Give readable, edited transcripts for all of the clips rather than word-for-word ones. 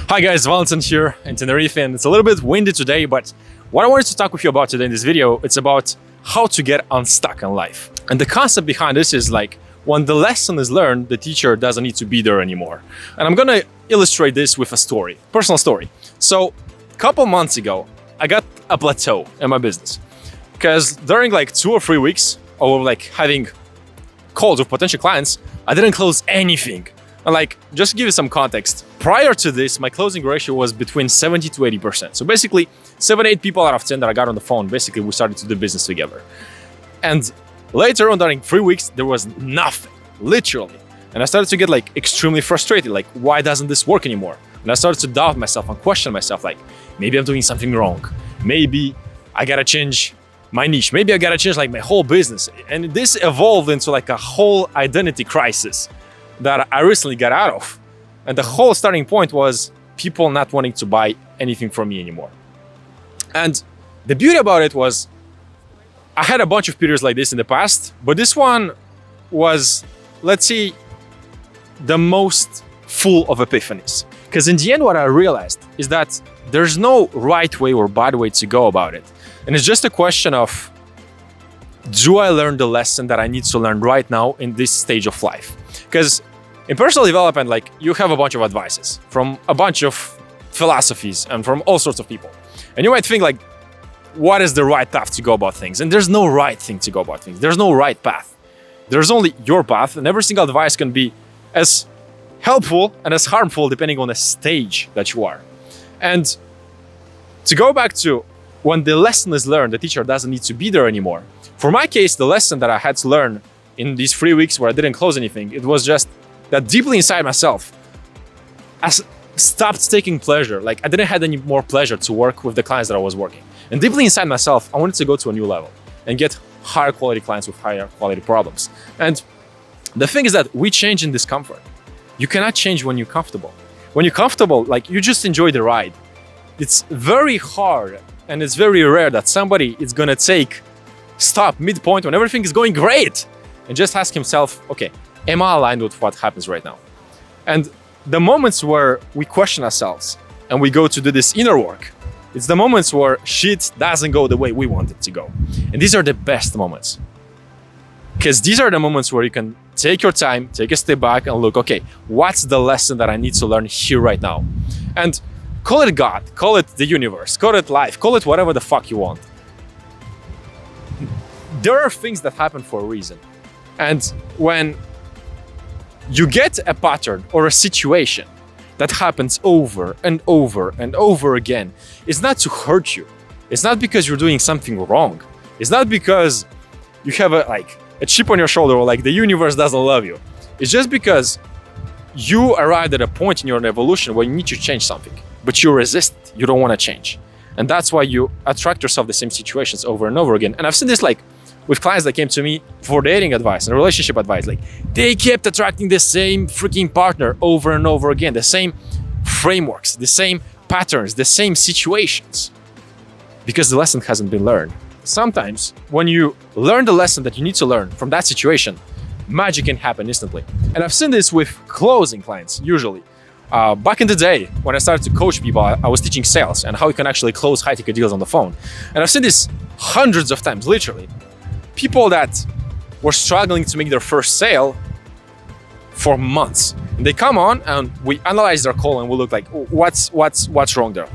Hi guys, Valentin here in Tenerife, and it's a little bit windy today, but what I wanted to talk with you about today in this video, it's about how to get unstuck in life. And the concept behind this is like, when the lesson is learned, the teacher doesn't need to be there anymore. And I'm gonna illustrate this with a story, personal story. So a couple months ago, I got a plateau in my business because during like 2 or 3 weeks of like having calls with potential clients, I didn't close anything. And like, just to give you some context, prior to this, my closing ratio was between 70 to 80%. So basically 7-8 people out of 10 that I got on the phone, basically we started to do business together. And later on, during 3 weeks, there was nothing, literally. And I started to get like extremely frustrated, like, why doesn't this work anymore? And I started to doubt myself and question myself, like, maybe I'm doing something wrong. Maybe I gotta change my niche. Maybe I gotta change like my whole business. And this evolved into like a whole identity crisis that I recently got out of. And the whole starting point was people not wanting to buy anything from me anymore. And the beauty about it was I had a bunch of periods like this in the past, but this one was, let's say, the most full of epiphanies. Because in the end, what I realized is that there's no right way or bad way to go about it. And it's just a question of, do I learn the lesson that I need to learn right now in this stage of life? Because in personal development, like, you have a bunch of advices from a bunch of philosophies and from all sorts of people. And you might think like, what is the right path to go about things? And there's no right thing to go about things. There's no right path. There's only your path, and every single advice can be as helpful and as harmful depending on the stage that you are. And to go back to when the lesson is learned, the teacher doesn't need to be there anymore. For my case, the lesson that I had to learn in these 3 weeks where I didn't close anything, it was just that deeply inside myself, I stopped taking pleasure. Like, I didn't have any more pleasure to work with the clients that I was working. And deeply inside myself, I wanted to go to a new level and get higher quality clients with higher quality problems. And the thing is that we change in discomfort. You cannot change when you're comfortable. When you're comfortable, like, you just enjoy the ride. It's very hard and it's very rare that somebody is gonna stop midpoint when everything is going great and just ask himself, okay, am I aligned with what happens right now? And the moments where we question ourselves and we go to do this inner work, it's the moments where shit doesn't go the way we want it to go. And these are the best moments. Because these are the moments where you can take your time, take a step back and look, okay, what's the lesson that I need to learn here right now? And call it God, call it the universe, call it life, call it whatever the fuck you want. There are things that happen for a reason. And when you get a pattern or a situation that happens over and over and over again, it's not to hurt you. It's not because you're doing something wrong. It's not because you have a chip on your shoulder or like the universe doesn't love you. It's just because you arrived at a point in your evolution where you need to change something, but you resist it. You don't want to change. And that's why you attract yourself the same situations over and over again. And I've seen this like with clients that came to me for dating advice and relationship advice. Like, they kept attracting the same freaking partner over and over again, the same frameworks, the same patterns, the same situations, because the lesson hasn't been learned. Sometimes when you learn the lesson that you need to learn from that situation, magic can happen instantly. And I've seen this with closing clients, usually. Back in the day, when I started to coach people, I was teaching sales and how you can actually close high-ticket deals on the phone. And I've seen this hundreds of times, literally. People that were struggling to make their first sale for months. And they come on and we analyze their call and we look like, oh, what's wrong there?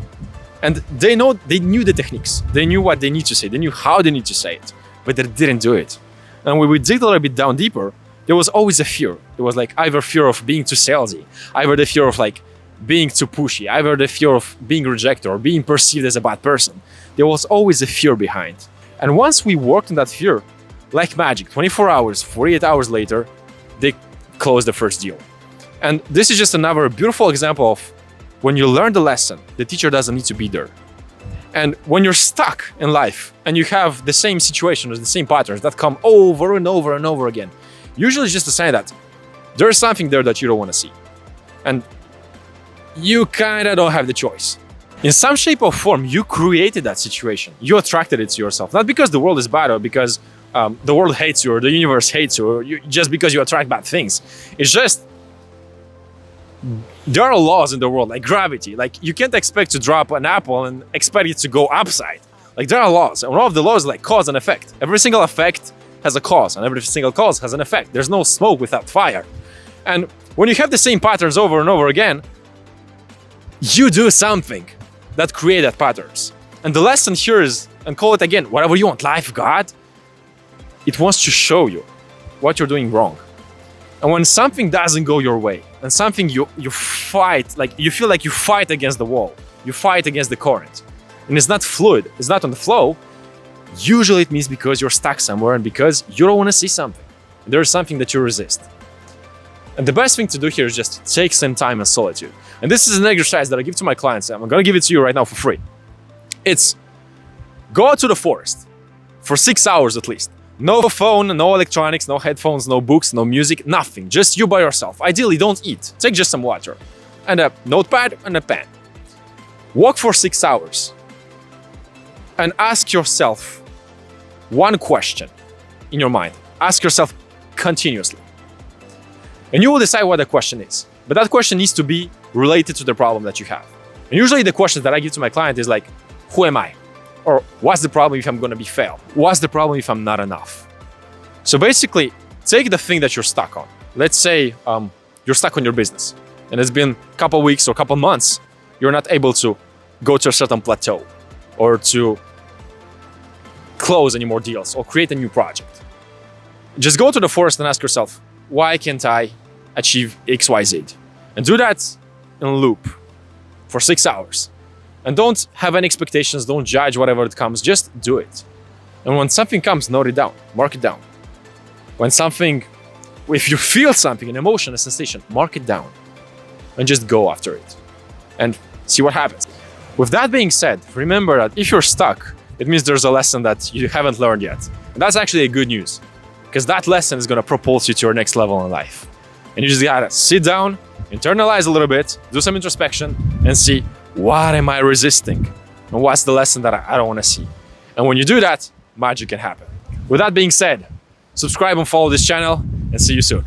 And they knew the techniques. They knew what they need to say. They knew how they need to say it, but they didn't do it. And when we dig a little bit down deeper, there was always a fear. It was like either fear of being too salesy, either the fear of like being too pushy, either the fear of being rejected or being perceived as a bad person. There was always a fear behind. And once we worked on that fear, like magic, 24 hours, 48 hours later, they closed the first deal. And this is just another beautiful example of when you learn the lesson, the teacher doesn't need to be there. And when you're stuck in life and you have the same situations, the same patterns that come over and over and over again, usually it's just a sign that there's something there that you don't want to see. And you kind of don't have the choice. In some shape or form, you created that situation. You attracted it to yourself. Not because the world is bad or because the world hates you or the universe hates you or just because you attract bad things. It's just There are laws in the world, like gravity. Like, you can't expect to drop an apple and expect it to go upside. Like, there are laws, and one of the laws is like cause and effect. Every single effect has a cause, and every single cause has an effect. There's no smoke without fire. And when you have the same patterns over and over again, you do something that create that patterns. And the lesson here is, and call it again, whatever you want, life, God, it wants to show you what you're doing wrong. And when something doesn't go your way, and something you fight, like you feel like you fight against the wall, you fight against the current, and it's not fluid, it's not on the flow, usually it means because you're stuck somewhere and because you don't want to see something. There's something that you resist. And the best thing to do here is just take some time in solitude. And this is an exercise that I give to my clients. I'm going to give it to you right now for free. It's go out to the forest for 6 hours at least. No phone, no electronics, no headphones, no books, no music, nothing. Just you by yourself. Ideally, don't eat. Take just some water and a notepad and a pen. Walk for 6 hours and ask yourself one question in your mind. Ask yourself continuously. And you will decide what the question is. But that question needs to be related to the problem that you have. And usually the questions that I give to my client is like, who am I? Or what's the problem if I'm going to be failed? What's the problem if I'm not enough? So basically, take the thing that you're stuck on. Let's say you're stuck on your business and it's been a couple weeks or a couple months, you're not able to go to a certain plateau or to close any more deals or create a new project. Just go to the forest and ask yourself, why can't I achieve X, Y, Z? And do that in a loop for 6 hours. And don't have any expectations, don't judge whatever it comes, just do it. And when something comes, note it down, mark it down. If you feel something, an emotion, a sensation, mark it down and just go after it and see what happens. With that being said, remember that if you're stuck, it means there's a lesson that you haven't learned yet. And that's actually a good news, because that lesson is gonna propulse you to your next level in life. And you just gotta sit down, internalize a little bit, do some introspection, and see, what am I resisting? And what's the lesson that I don't want to see? And when you do that, magic can happen. With that being said, subscribe and follow this channel, and see you soon.